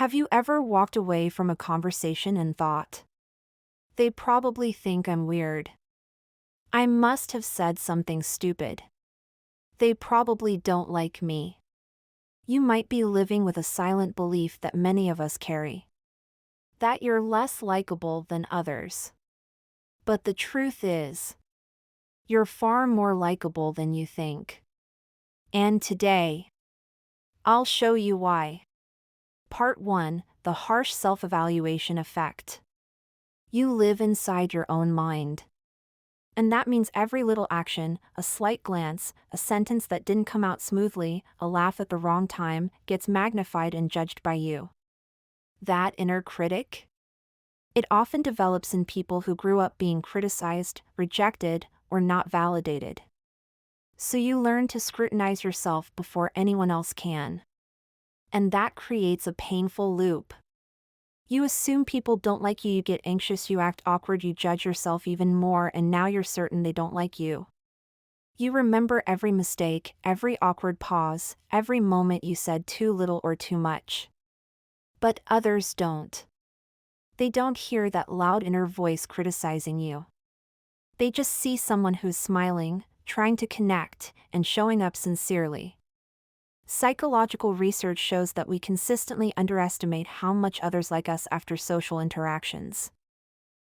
Have you ever walked away from a conversation and thought, they probably think I'm weird. I must have said something stupid. They probably don't like me. You might be living with a silent belief that many of us carry, that you're less likable than others. But the truth is, you're far more likable than you think. And today, I'll show you why. Part 1: The Harsh Self-Evaluation Effect. You live inside your own mind. And that means every little action, a slight glance, a sentence that didn't come out smoothly, a laugh at the wrong time, gets magnified and judged by you. That inner critic? It often develops in people who grew up being criticized, rejected, or not validated. So you learn to scrutinize yourself before anyone else can. And that creates a painful loop. You assume people don't like you, you get anxious, you act awkward, you judge yourself even more, and now you're certain they don't like you. You remember every mistake, every awkward pause, every moment you said too little or too much. But others don't. They don't hear that loud inner voice criticizing you. They just see someone who's smiling, trying to connect, and showing up sincerely. Psychological research shows that we consistently underestimate how much others like us after social interactions.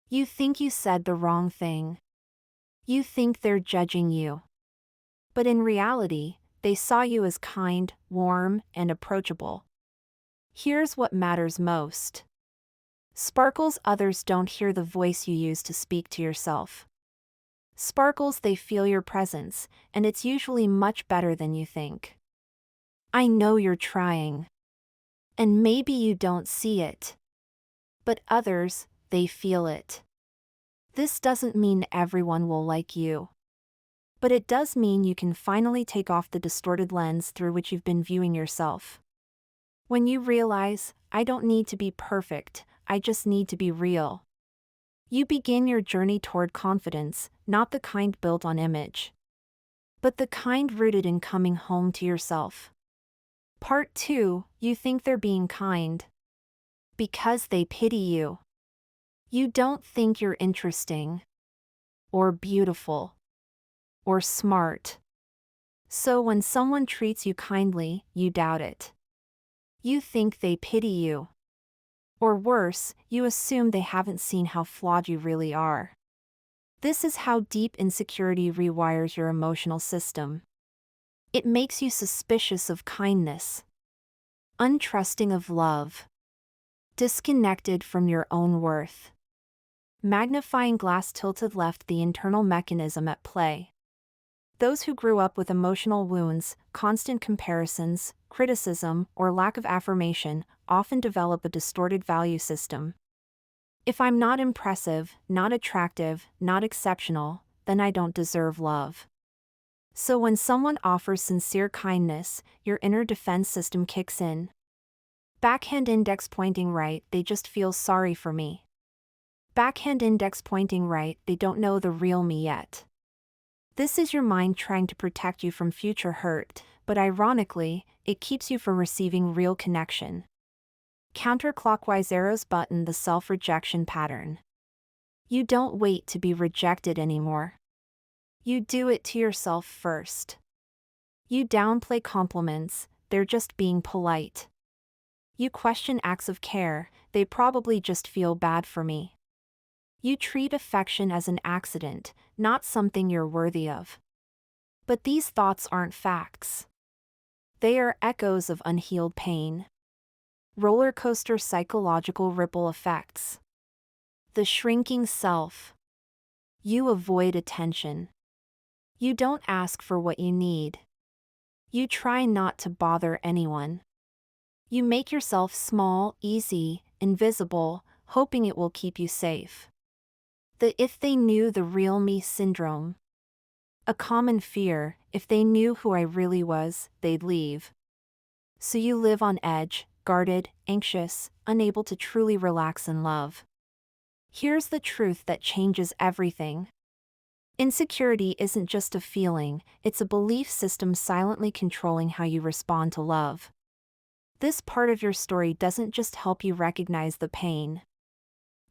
You think you said the wrong thing. You think they're judging you. But in reality, they saw you as kind, warm, and approachable. Here's what matters most. Sparkles: others don't hear the voice you use to speak to yourself. Sparkles: they feel your presence, and it's usually much better than you think. I know you're trying. And maybe you don't see it. But others, they feel it. This doesn't mean everyone will like you. But it does mean you can finally take off the distorted lens through which you've been viewing yourself. When you realize, I don't need to be perfect, I just need to be real. You begin your journey toward confidence, not the kind built on image, but the kind rooted in coming home to yourself. Part 2: You think they're being kind because they pity you. You don't think you're interesting, or beautiful, or smart. So when someone treats you kindly, you doubt it. You think they pity you. Or worse, you assume they haven't seen how flawed you really are. This is how deep insecurity rewires your emotional system. It makes you suspicious of kindness, untrusting of love, disconnected from your own worth. Magnifying glass tilted left: the internal mechanism at play. Those who grew up with emotional wounds, constant comparisons, criticism, or lack of affirmation often develop a distorted value system. If I'm not impressive, not attractive, not exceptional, then I don't deserve love. So when someone offers sincere kindness, your inner defense system kicks in. Backhand index pointing right: they just feel sorry for me. Backhand index pointing right: they don't know the real me yet. This is your mind trying to protect you from future hurt, but ironically, it keeps you from receiving real connection. Counterclockwise arrows button: the self-rejection pattern. You don't wait to be rejected anymore. You do it to yourself first. You downplay compliments: they're just being polite. You question acts of care: they probably just feel bad for me. You treat affection as an accident, not something you're worthy of. But these thoughts aren't facts. They are echoes of unhealed pain. Roller coaster psychological ripple effects. The shrinking self. You avoid attention. You don't ask for what you need. You try not to bother anyone. You make yourself small, easy, invisible, hoping it will keep you safe. The "if they knew the real me" syndrome. A common fear: if they knew who I really was, they'd leave. So you live on edge, guarded, anxious, unable to truly relax and love. Here's the truth that changes everything. Insecurity isn't just a feeling, it's a belief system silently controlling how you respond to love. This part of your story doesn't just help you recognize the pain.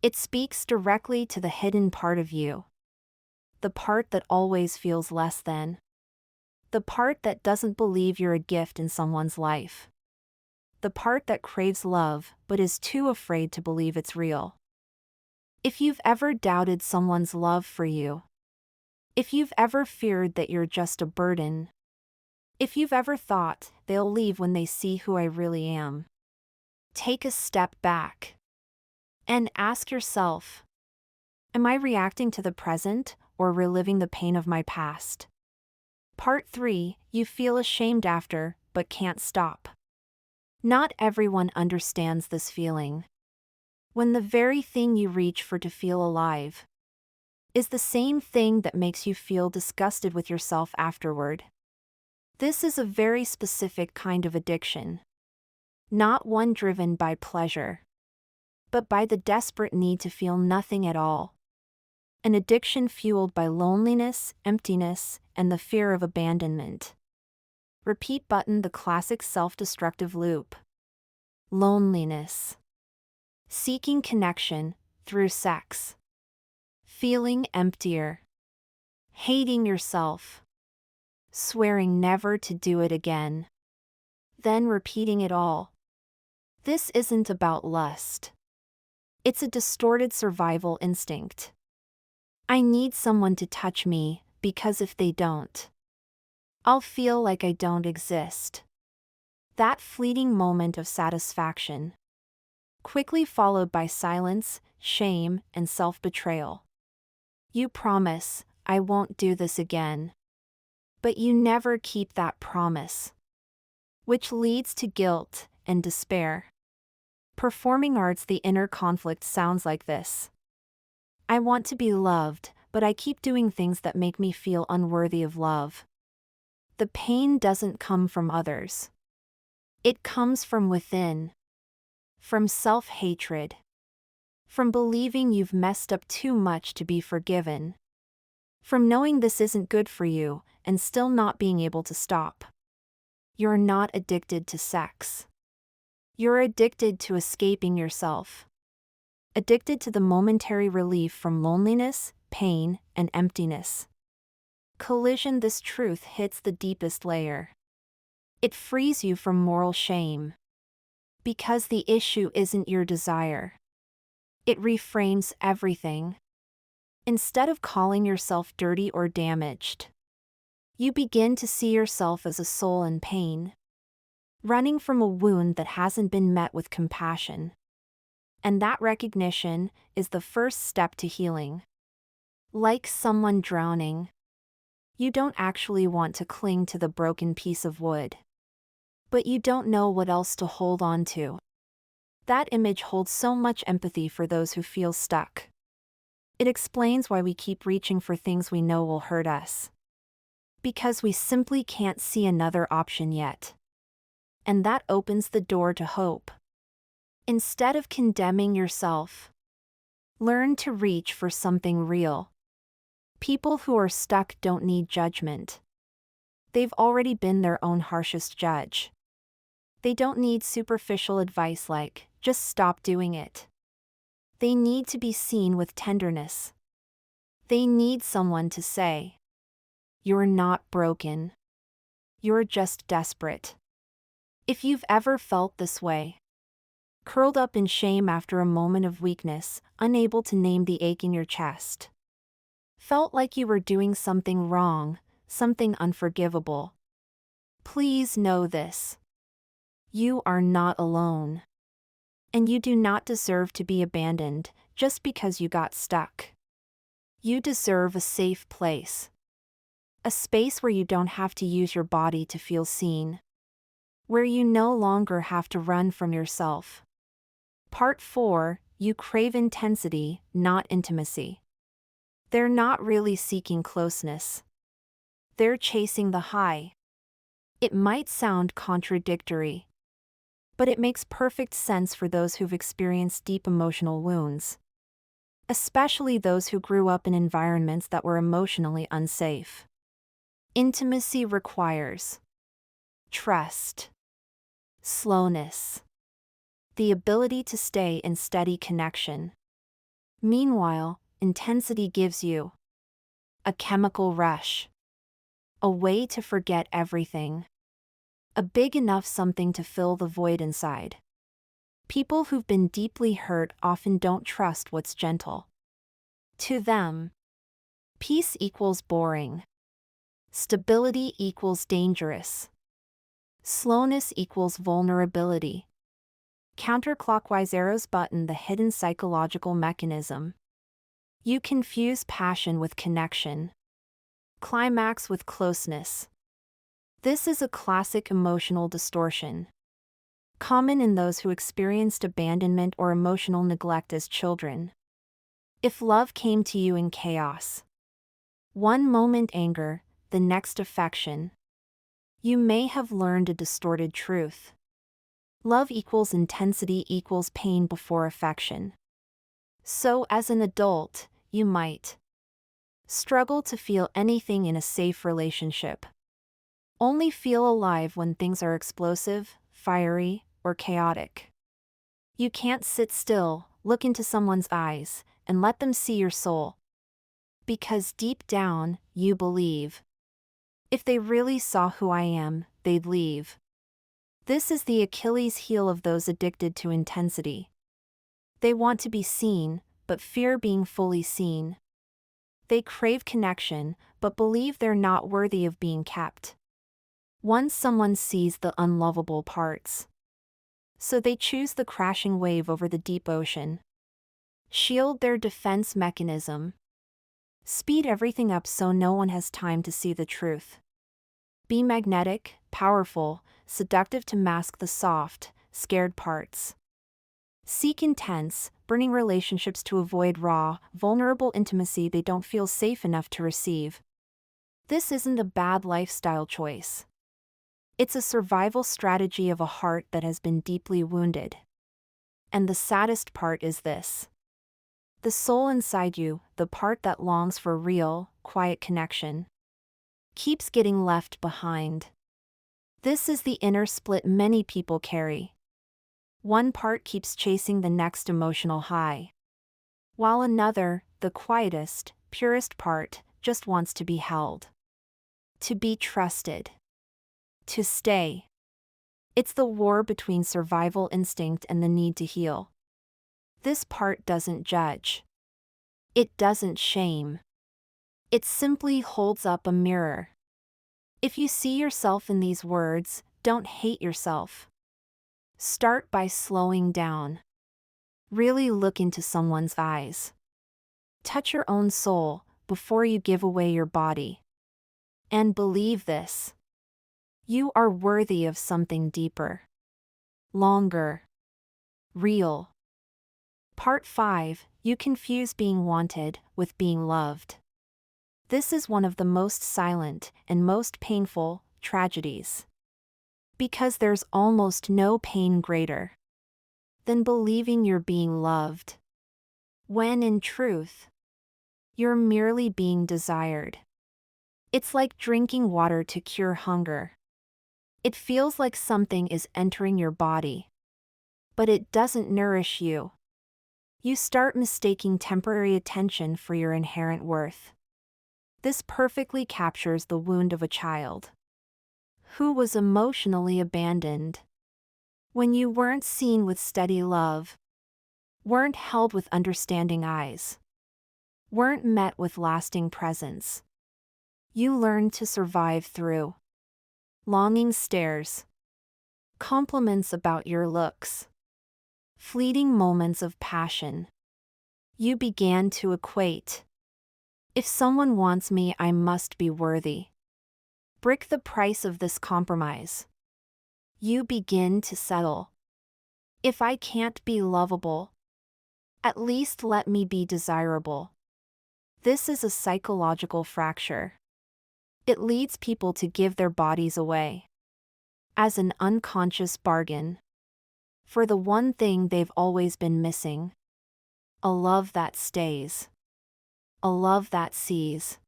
It speaks directly to the hidden part of you. The part that always feels less than. The part that doesn't believe you're a gift in someone's life. The part that craves love but is too afraid to believe it's real. If you've ever doubted someone's love for you, if you've ever feared that you're just a burden, if you've ever thought they'll leave when they see who I really am, take a step back and ask yourself, am I reacting to the present or reliving the pain of my past? Part 3, you feel ashamed after, but can't stop. Not everyone understands this feeling. When the very thing you reach for to feel alive is the same thing that makes you feel disgusted with yourself afterward. This is a very specific kind of addiction. Not one driven by pleasure, but by the desperate need to feel nothing at all. An addiction fueled by loneliness, emptiness, and the fear of abandonment. Repeat button, the classic self-destructive loop. Loneliness. Seeking connection through sex. Feeling emptier. Hating yourself. Swearing never to do it again. Then repeating it all. This isn't about lust. It's a distorted survival instinct. I need someone to touch me, because if they don't, I'll feel like I don't exist. That fleeting moment of satisfaction, quickly followed by silence, shame, and self-betrayal. You promise, I won't do this again. But you never keep that promise, which leads to guilt and despair. Performing arts, the inner conflict sounds like this. I want to be loved, but I keep doing things that make me feel unworthy of love. The pain doesn't come from others. It comes from within. From self-hatred. From believing you've messed up too much to be forgiven. From knowing this isn't good for you, and still not being able to stop. You're not addicted to sex. You're addicted to escaping yourself. Addicted to the momentary relief from loneliness, pain, and emptiness. Collision, this truth hits the deepest layer. It frees you from moral shame. Because the issue isn't your desire. It reframes everything. Instead of calling yourself dirty or damaged, you begin to see yourself as a soul in pain. Running from a wound that hasn't been met with compassion. And that recognition is the first step to healing. Like someone drowning. You don't actually want to cling to the broken piece of wood. But you don't know what else to hold on to. That image holds so much empathy for those who feel stuck. It explains why we keep reaching for things we know will hurt us. Because we simply can't see another option yet. And that opens the door to hope. Instead of condemning yourself, learn to reach for something real. People who are stuck don't need judgment. They've already been their own harshest judge. They don't need superficial advice like, just stop doing it. They need to be seen with tenderness. They need someone to say, you're not broken. You're just desperate. If you've ever felt this way, curled up in shame after a moment of weakness, unable to name the ache in your chest, felt like you were doing something wrong, something unforgivable, please know this. You are not alone. And you do not deserve to be abandoned just because you got stuck. You deserve a safe place. A space where you don't have to use your body to feel seen. Where you no longer have to run from yourself. Part 4, you crave intensity, not intimacy. They're not really seeking closeness. They're chasing the high. It might sound contradictory, but it makes perfect sense for those who've experienced deep emotional wounds. Especially those who grew up in environments that were emotionally unsafe. Intimacy requires trust, slowness, the ability to stay in steady connection. Meanwhile, intensity gives you a chemical rush, a way to forget everything, a big enough something to fill the void inside. People who've been deeply hurt often don't trust what's gentle. To them, peace equals boring. Stability equals dangerous. Slowness equals vulnerability. Counterclockwise arrows button the hidden psychological mechanism. You confuse passion with connection. Climax with closeness. This is a classic emotional distortion, common in those who experienced abandonment or emotional neglect as children. If love came to you in chaos, one moment anger, the next affection, you may have learned a distorted truth. Love equals intensity equals pain before affection. So as an adult, you might struggle to feel anything in a safe relationship. Only feel alive when things are explosive, fiery, or chaotic. You can't sit still, look into someone's eyes, and let them see your soul. Because deep down, you believe, if they really saw who I am, they'd leave. This is the Achilles heel of those addicted to intensity. They want to be seen, but fear being fully seen. They crave connection, but believe they're not worthy of being kept. Once someone sees the unlovable parts, so they choose the crashing wave over the deep ocean. Shield their defense mechanism. Speed everything up so no one has time to see the truth. Be magnetic, powerful, seductive to mask the soft, scared parts. Seek intense, burning relationships to avoid raw, vulnerable intimacy they don't feel safe enough to receive. This isn't a bad lifestyle choice. It's a survival strategy of a heart that has been deeply wounded. And the saddest part is this. The soul inside you, the part that longs for real, quiet connection, keeps getting left behind. This is the inner split many people carry. One part keeps chasing the next emotional high, while another, the quietest, purest part, just wants to be held, to be trusted, to stay. It's the war between survival instinct and the need to heal. This part doesn't judge. It doesn't shame. It simply holds up a mirror. If you see yourself in these words, don't hate yourself. Start by slowing down. Really look into someone's eyes. Touch your own soul before you give away your body. And believe this. You are worthy of something deeper, longer, real. Part 5. You confuse being wanted with being loved. This is one of the most silent and most painful tragedies. Because there's almost no pain greater than believing you're being loved, when in truth, you're merely being desired. It's like drinking water to cure hunger. It feels like something is entering your body, but it doesn't nourish you. You start mistaking temporary attention for your inherent worth. This perfectly captures the wound of a child who was emotionally abandoned. When you weren't seen with steady love, weren't held with understanding eyes, weren't met with lasting presence, you learned to survive through longing stares, compliments about your looks, fleeting moments of passion. You began to equate, if someone wants me, I must be worthy. Break the price of this compromise. You begin to settle. If I can't be lovable, at least let me be desirable. This is a psychological fracture. It leads people to give their bodies away as an unconscious bargain for the one thing they've always been missing. A love that stays. A love that sees.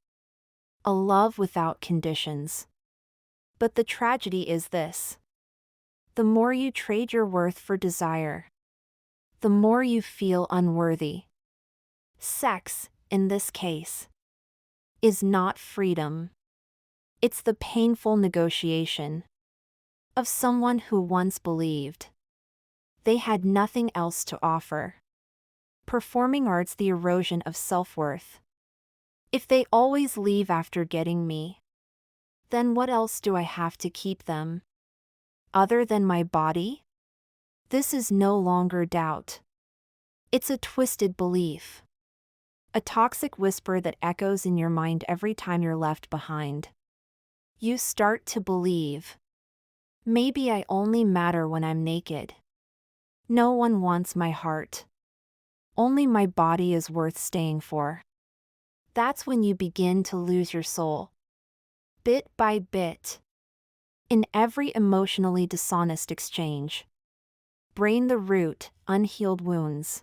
A love without conditions. But the tragedy is this. the more you trade your worth for desire, the more you feel unworthy. Sex, in this case, is not freedom. It's the painful negotiation of someone who once believed they had nothing else to offer. Performing arts, the erosion of self-worth. If they always leave after getting me, then what else do I have to keep them? Other than my body? This is no longer doubt. It's a twisted belief. A toxic whisper that echoes in your mind every time you're left behind. You start to believe, maybe I only matter when I'm naked. No one wants my heart. Only my body is worth staying for. That's when you begin to lose your soul. Bit by bit. In every emotionally dishonest exchange. Brain the root, unhealed wounds.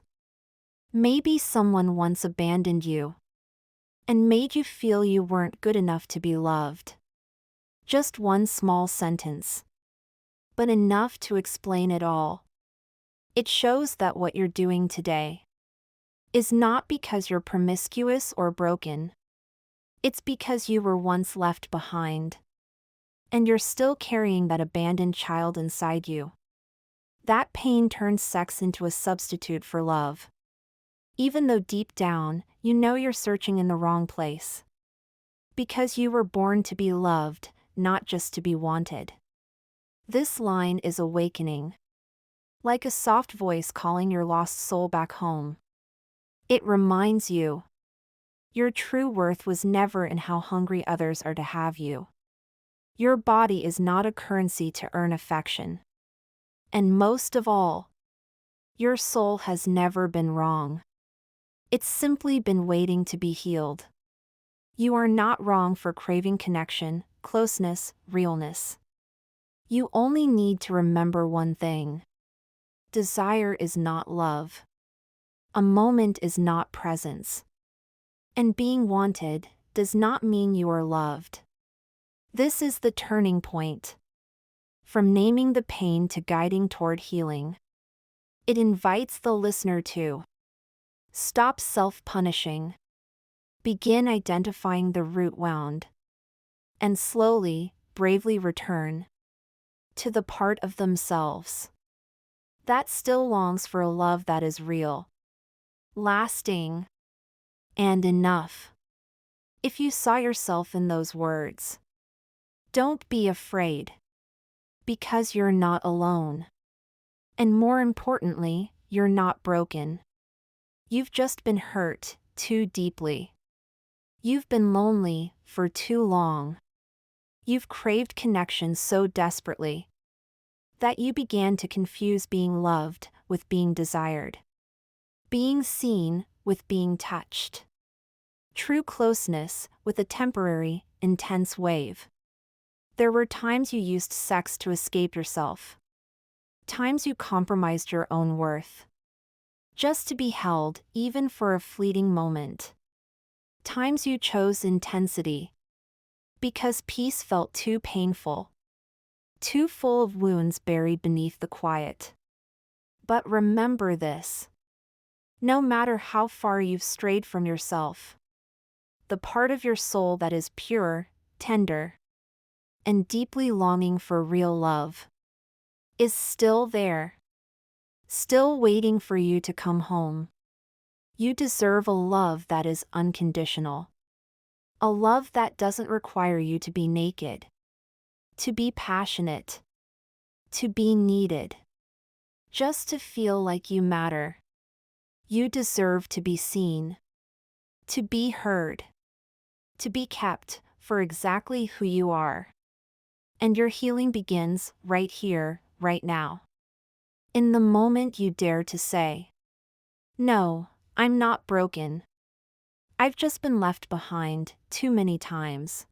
Maybe someone once abandoned you and made you feel you weren't good enough to be loved. Just one small sentence, but enough to explain it all. It shows that what you're doing today is not because you're promiscuous or broken. It's because you were once left behind, and you're still carrying that abandoned child inside you. That pain turns sex into a substitute for love. Even though deep down, you know you're searching in the wrong place. Because you were born to be loved, not just to be wanted. This line is awakening. Like a soft voice calling your lost soul back home. It reminds you, your true worth was never in how hungry others are to have you. Your body is not a currency to earn affection. And most of all, your soul has never been wrong. It's simply been waiting to be healed. You are not wrong for craving connection, closeness, realness. You only need to remember one thing. Desire is not love. A moment is not presence. And being wanted does not mean you are loved. This is the turning point. From naming the pain to guiding toward healing. It invites the listener to stop self-punishing. Begin identifying the root wound. And slowly, bravely return to the part of themselves that still longs for a love that is real, lasting, and enough. If you saw yourself in those words, don't be afraid. Because you're not alone. And more importantly, you're not broken. You've just been hurt too deeply. You've been lonely for too long. You've craved connection so desperately that you began to confuse being loved with being desired. Being seen with being touched. True closeness with a temporary, intense wave. There were times you used sex to escape yourself. Times you compromised your own worth. Just to be held, even for a fleeting moment. Times you chose intensity. Because peace felt too painful. Too full of wounds buried beneath the quiet. But remember this. No matter how far you've strayed from yourself, the part of your soul that is pure, tender, and deeply longing for real love is still there. Still waiting for you to come home. You deserve a love that is unconditional. A love that doesn't require you to be naked. To be passionate. To be needed. Just to feel like you matter. You deserve to be seen. To be heard. To be kept for exactly who you are. And your healing begins right here, right now. In the moment you dare to say, no, I'm not broken. I've just been left behind too many times.